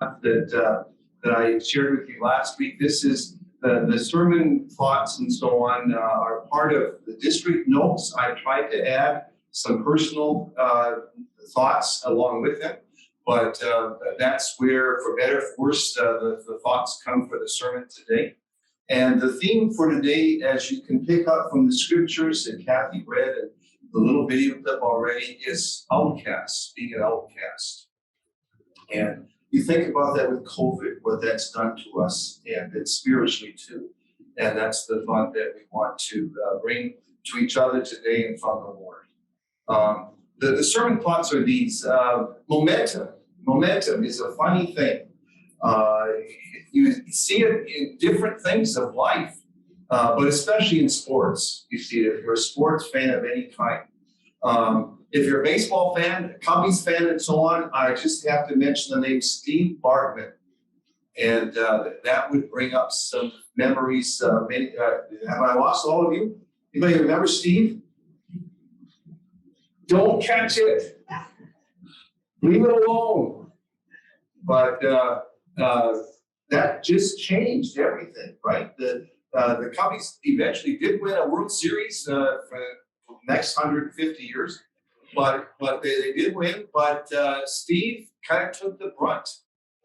that I shared with you last week. This is the sermon thoughts and so on are part of the district notes. I tried to add some personal thoughts along with them, but that's where, for better or for worse, the thoughts come for the sermon today. And the theme for today, as you can pick up from the scriptures that Kathy read and the little video clip already, is outcasts, being an outcast. And you think about that with COVID, what that's done to us, and then spiritually too. And that's the thought that we want to bring to each other today and from the Lord. The sermon thoughts are these. Momentum. Momentum is a funny thing. You see it in different things of life, but especially in sports. You see it if you're a sports fan of any kind. If you're a baseball fan, a Cubbies fan, and so on, I just have to mention the name Steve Bartman. And that would bring up some memories. Have I lost all of you? Anybody remember Steve? Don't catch it. Leave it alone. But that just changed everything, right? The Cubbies eventually did win a World Series for the next 150 years. But they did win, but Steve kind of took the brunt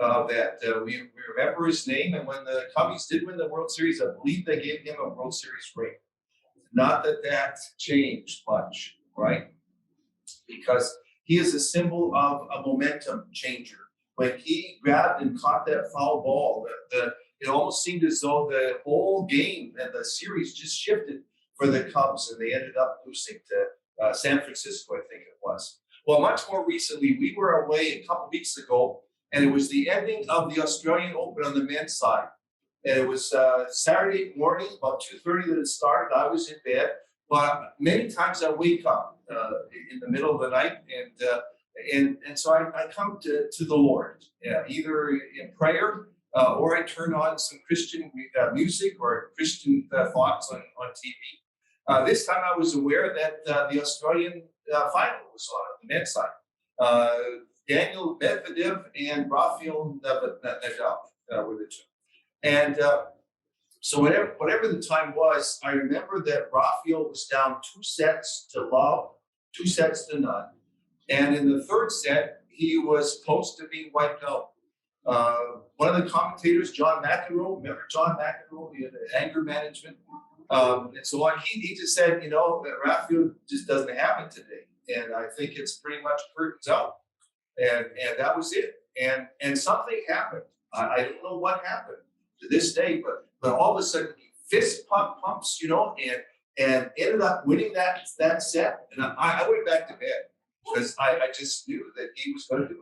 of that. We remember his name, and when the Cubbies did win the World Series, I believe they gave him a World Series ring. Not that changed much, right? Because he is a symbol of a momentum changer. When he grabbed and caught that foul ball, it almost seemed as though the whole game and the series just shifted for the Cubs, and they ended up losing to San Francisco, I think it was. Well, much more recently, we were away a couple weeks ago, and it was the ending of the Australian Open on the men's side. And it was Saturday morning, about 2:30 that it started. I was in bed, but many times I wake up in the middle of the night, and so I come to the Lord, either in prayer or I turn on some Christian music or Christian thoughts on TV. This time I was aware that the Australian final was on the men's side. Daniel Medvedev and Rafael Nadal were the two. And so whatever the time was, I remember that Rafael was down 2-0. And in the third set, he was close to being wiped out. One of the commentators, John McEnroe, remember John McEnroe, the anger management, and so on. He just said, Rafael just doesn't have it today, and I think it's pretty much curtains out, and that was it. And something happened. I don't know what happened to this day, but all of a sudden he fist pumps, and ended up winning that set. And I went back to bed because I just knew that he was going to do it.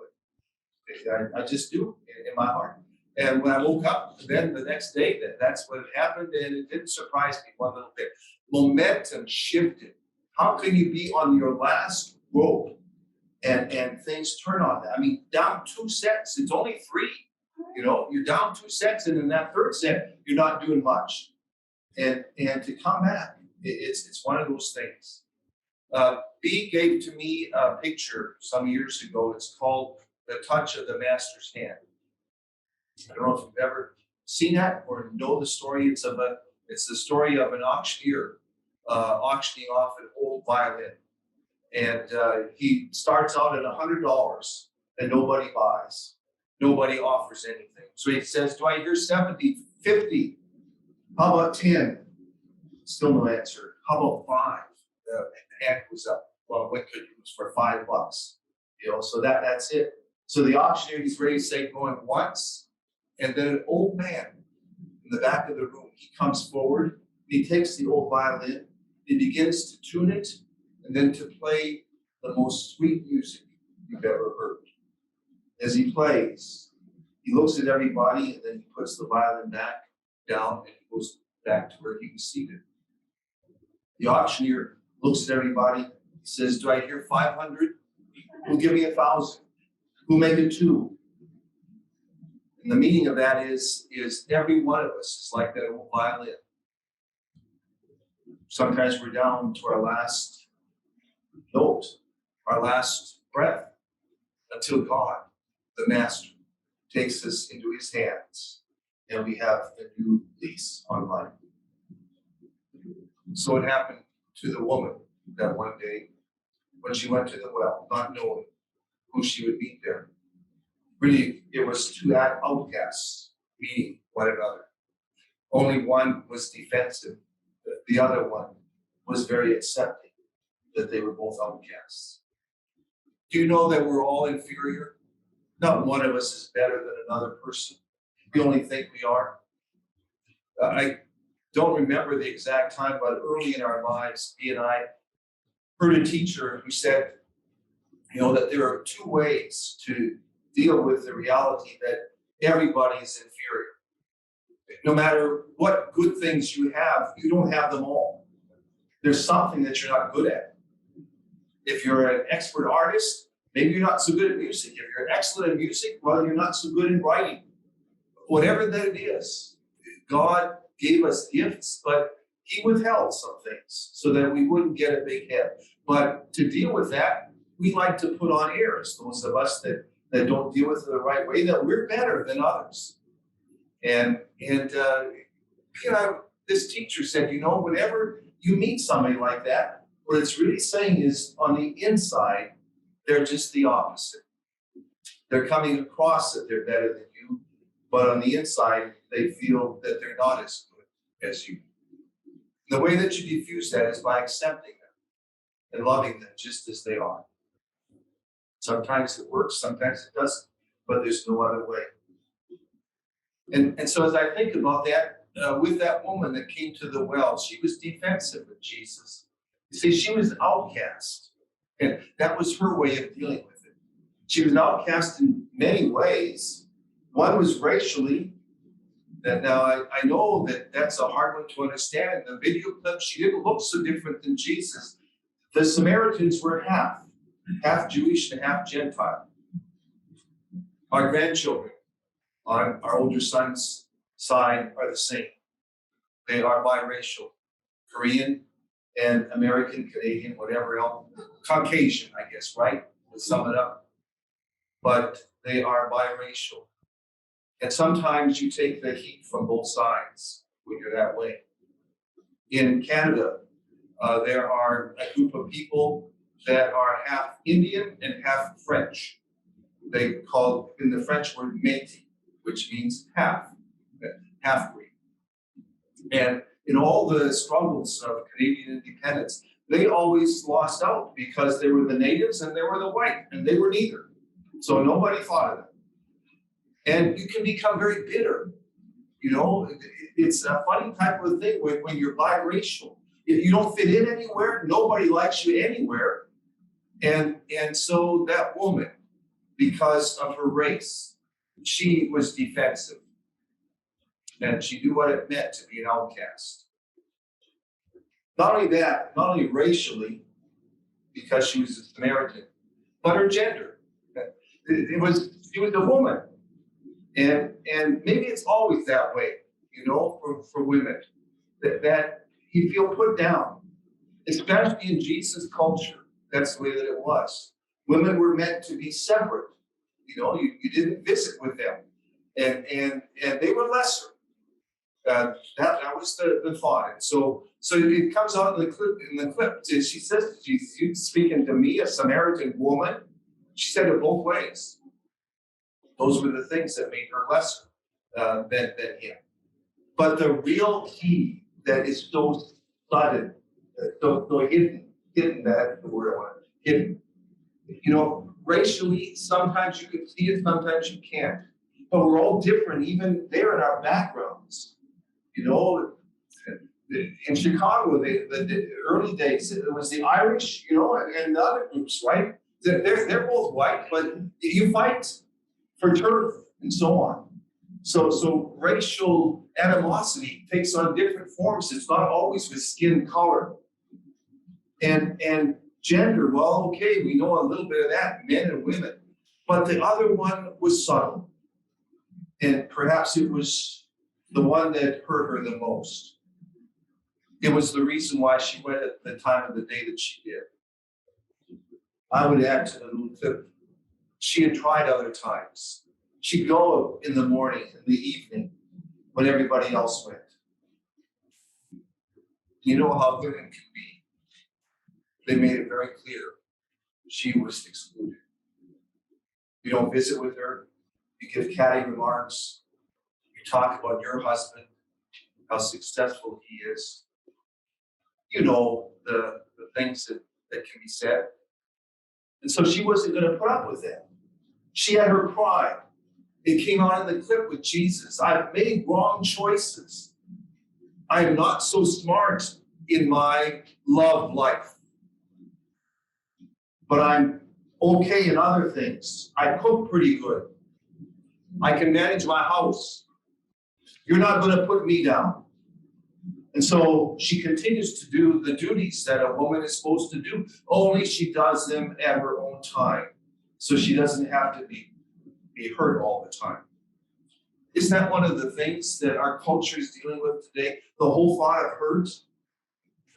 I just knew in my heart. And when I woke up then the next day, that's what happened, and it didn't surprise me one little bit. Momentum shifted. How can you be on your last rope and things turn on that? I mean, down 2 sets, it's only 3. You're down 2 sets, and in that third set, you're not doing much. And to come back, it's one of those things. B gave to me a picture some years ago. It's called The Touch of the Master's Hand. I don't know if you've ever seen that or know the story. It's the story of an auctioneer auctioning off an old violin. And he starts out at $100 and nobody buys. Nobody offers anything. So he says, do I hear 70, 50? How about 10? Still no answer. How about 5? The hand was up. Well, what could it was for $5? So that's it. So the auctioneer, he's ready to say going once. And then an old man in the back of the room, he comes forward, he takes the old violin, he begins to tune it, and then to play the most sweet music you've ever heard. As he plays, he looks at everybody, and then he puts the violin back down, and he goes back to where he was seated. The auctioneer looks at everybody, he says, do I hear 500? Who'll give me 1,000? Who'll make it 2? And the meaning of that is every one of us is like that old violin. Sometimes we're down to our last note, our last breath, until God, the Master, takes us into his hands, and we have a new lease on life. So it happened to the woman that one day when she went to the well, not knowing who she would meet there. Really, it was two outcasts meeting one another. Only one was defensive. The other one was very accepting that they were both outcasts. Do you know that we're all inferior? Not one of us is better than another person. We only think we are. I don't remember the exact time, but early in our lives, he and I heard a teacher who said, that there are two ways to deal with the reality that everybody is inferior. No matter what good things you have, you don't have them all. There's something that you're not good at. If you're an expert artist, maybe you're not so good at music. If you're excellent at music, well, you're not so good in writing. Whatever that it is, God gave us gifts, but he withheld some things so that we wouldn't get a big head. But to deal with that, we like to put on airs, those of us that don't deal with it the right way, that we're better than others. And this teacher said, whenever you meet somebody like that, what it's really saying is on the inside, they're just the opposite. They're coming across that they're better than you, but on the inside, they feel that they're not as good as you. The way that you diffuse that is by accepting them and loving them just as they are. Sometimes it works, sometimes it doesn't, but there's no other way. And so as I think about that, with that woman that came to the well, she was defensive with Jesus. You see, she was outcast, and that was her way of dealing with it. She was outcast in many ways. One was racially. That now I know that that's a hard one to understand. In the video clip, she didn't look so different than Jesus. The Samaritans were half Jewish and half Gentile. Our grandchildren on our older son's side are the same. They are biracial, Korean and American, Canadian, whatever else, Caucasian, I guess, right? To sum it up. But they are biracial. And sometimes you take the heat from both sides when you're that way. In Canada, there are a group of people that are half Indian and half French. They call in the French word métis, which means half-breed. And in all the struggles of Canadian independence, they always lost out because they were the natives and they were the white, and they were neither. So nobody thought of them. And you can become very bitter. It's a funny type of thing when you're biracial. If you don't fit in anywhere, nobody likes you anywhere. And so that woman, because of her race, she was defensive. And she knew what it meant to be an outcast. Not only racially, because she was a Samaritan, but her gender. She was a woman. And maybe it's always that way, for women, that you feel put down, especially in Jesus' culture. That's the way that it was. Women were meant to be separate. You didn't visit with them, and they were lesser. That was the thought. And so it comes out in the clip. She says, "You speaking to me, a Samaritan woman?" She said it both ways. Those were the things that made her lesser than him. But the real key that is so sudden, so hidden, that's the word I want, hidden. Racially, sometimes you can see it, sometimes you can't. But we're all different, even there in our backgrounds. In Chicago, the early days, it was the Irish, and the other groups, right? They're both white, but you fight for turf and so on. So racial animosity takes on different forms. It's not always with skin color. And gender, well, okay, we know a little bit of that, men and women. But the other one was subtle. And perhaps it was the one that hurt her the most. It was the reason why she went at the time of the day that she did. I would add to the little clip, she had tried other times. She'd go in the morning, in the evening, when everybody else went. You know how women can be. They made it very clear she was excluded. You don't visit with her. You give catty remarks. You talk about your husband, how successful he is. You know the things that can be said. And so she wasn't going to put up with that. She had her pride. It came out in the clip with Jesus. I've made wrong choices. I am not so smart in my love life. But I'm okay in other things. I cook pretty good. I can manage my house. You're not going to put me down. And so she continues to do the duties that a woman is supposed to do, only she does them at her own time. So she doesn't have to be hurt all the time. Isn't that one of the things that our culture is dealing with today? The whole thought of hurt.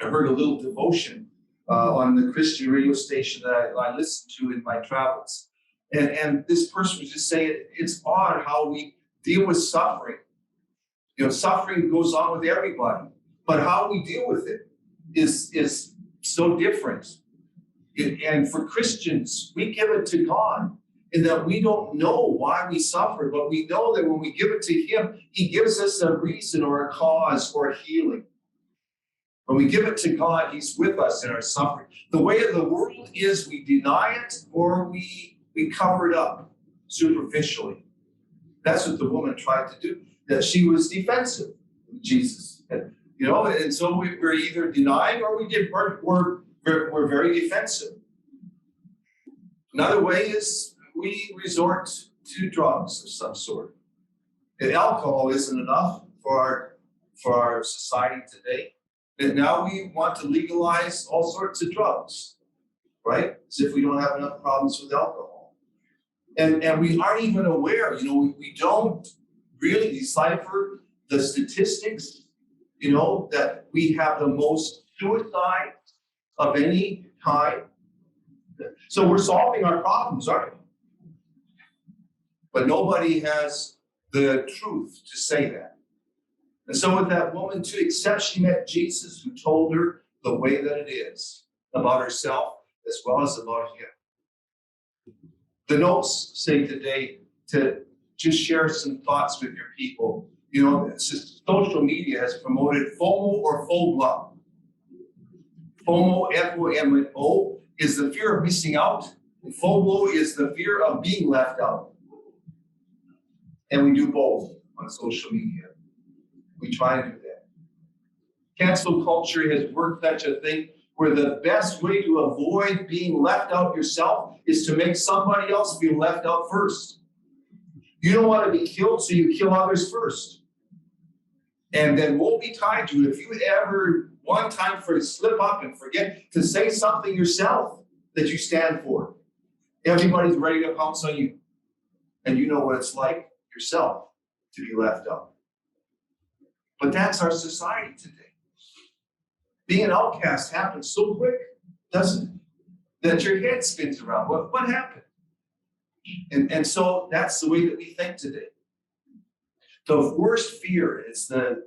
I heard a little devotion on the Christian radio station that I listened to in my travels. And this person was just saying, it's odd how we deal with suffering. You know, suffering goes on with everybody, but how we deal with it is so different. And for Christians, we give it to God in that we don't know why we suffer, but we know that when we give it to Him, He gives us a reason or a cause or healing. When we give it to God, He's with us in our suffering. The way of the world is we deny it or we cover it up superficially. That's what the woman tried to do. That she was defensive of Jesus. And, you know, and so we're either denying or we're very defensive. Another way is we resort to drugs of some sort. And alcohol isn't enough for our society today. And now we want to legalize all sorts of drugs, right? As if we don't have enough problems with alcohol. And we aren't even aware, you know, we don't really decipher the statistics, you know, that we have the most suicide of any kind. So we're solving our problems, aren't we? But nobody has the truth to say that. And so with that woman too, except she met Jesus who told her the way that it is about herself as well as about Him. The notes say today to just share some thoughts with your people. You know, social media has promoted FOMO or FOBLA. FOMO, F-O-M-O, is the fear of missing out. And FOBLA is the fear of being left out. And we do both on social media. We try to do that. Cancel culture has worked such a thing where the best way to avoid being left out yourself is to make somebody else feel left out first. You don't want to be killed, so you kill others first. And then woe betide you if you ever one time slip up and forget to say something yourself that you stand for. Everybody's ready to pounce on you. And you know what it's like yourself to be left out. But that's our society today. Being an outcast happens so quick, doesn't it? That your head spins around. What happened? And so that's the way that we think today. The worst fear, it's the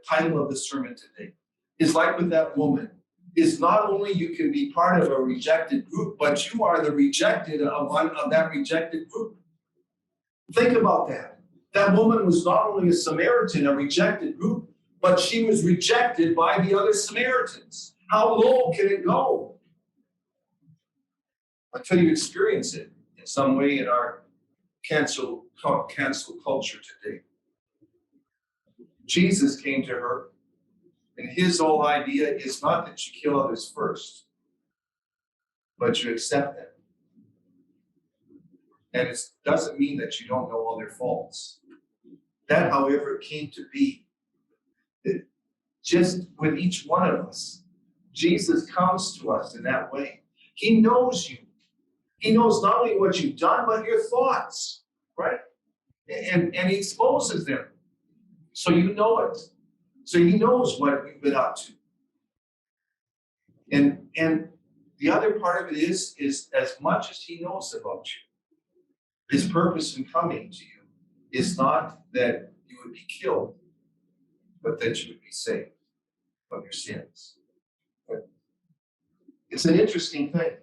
title of the sermon today, is like with that woman, is not only you can be part of a rejected group, but you are the rejected of one of that rejected group. Think about that. That woman was not only a Samaritan, a rejected group, but she was rejected by the other Samaritans. How low can it go? Until you experience it in some way in our cancel culture today. Jesus came to her, and his whole idea is not that you kill others first, but you accept them. And it doesn't mean that you don't know all their faults. That, however, came to be. Just with each one of us, Jesus comes to us in that way. He knows you. He knows not only what you've done, but your thoughts, right? And he exposes them. So you know it. So he knows what you've been up to. And the other part of it is as much as he knows about you, his purpose in coming to you is not that you would be killed, but that you would be saved from your sins. It's an interesting thing.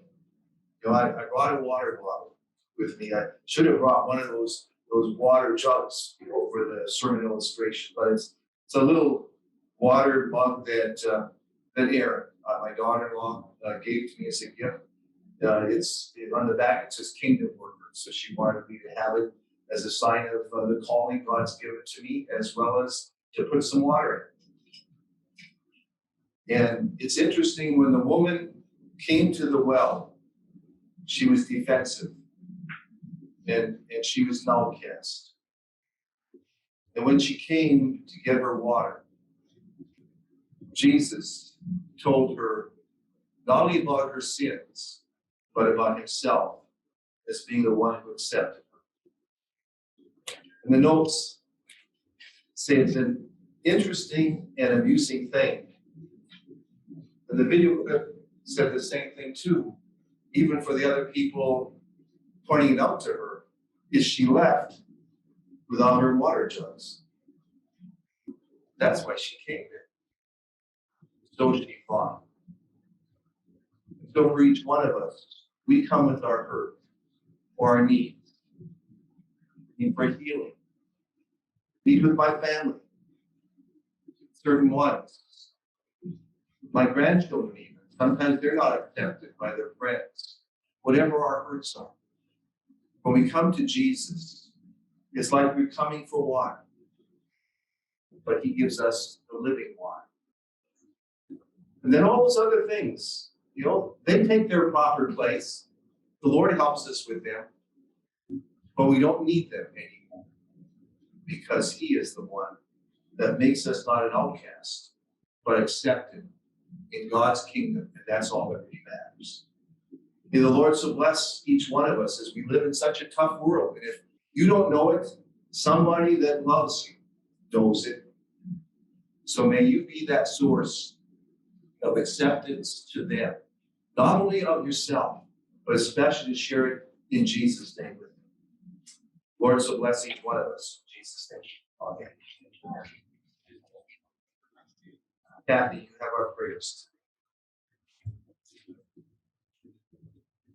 You know, I brought a water bottle with me. I should have brought one of those water jugs, you know, for the sermon illustration, but it's a little water mug that Erin, my daughter-in-law, gave to me as a gift. It's on the back. It says Kingdom Workers, so she wanted me to have it as a sign of the calling God's given to me, as well as to put some water in. And it's interesting, when the woman came to the well, she was defensive, and she was an outcast. And when she came to get her water, Jesus told her not only about her sins, but about himself as being the one who accepted her. And the notes say it's an interesting and amusing thing. And the video clip said the same thing too, even for the other people pointing it out to her, is she left without her water jugs. That's why she came there. So she thought. So for each one of us, we come with our hurt or our needs, need for healing, need with my family, certain ones, my grandchildren even. Sometimes they're not accepted by their friends. Whatever our hurts are, when we come to Jesus, it's like we're coming for water, but he gives us the living water. And then all those other things, you know, they take their proper place. The Lord helps us with them, but we don't need them anymore, because he is the one that makes us not an outcast, but accepted in God's kingdom, and that's all that really matters. May the Lord so bless each one of us as we live in such a tough world. And if you don't know it, somebody that loves you knows it. So may you be that source of acceptance to them, not only of yourself, but especially to share it in Jesus' name with them. Lord, so bless each one of us. In Jesus' name. Amen. Kathy, you have our prayers.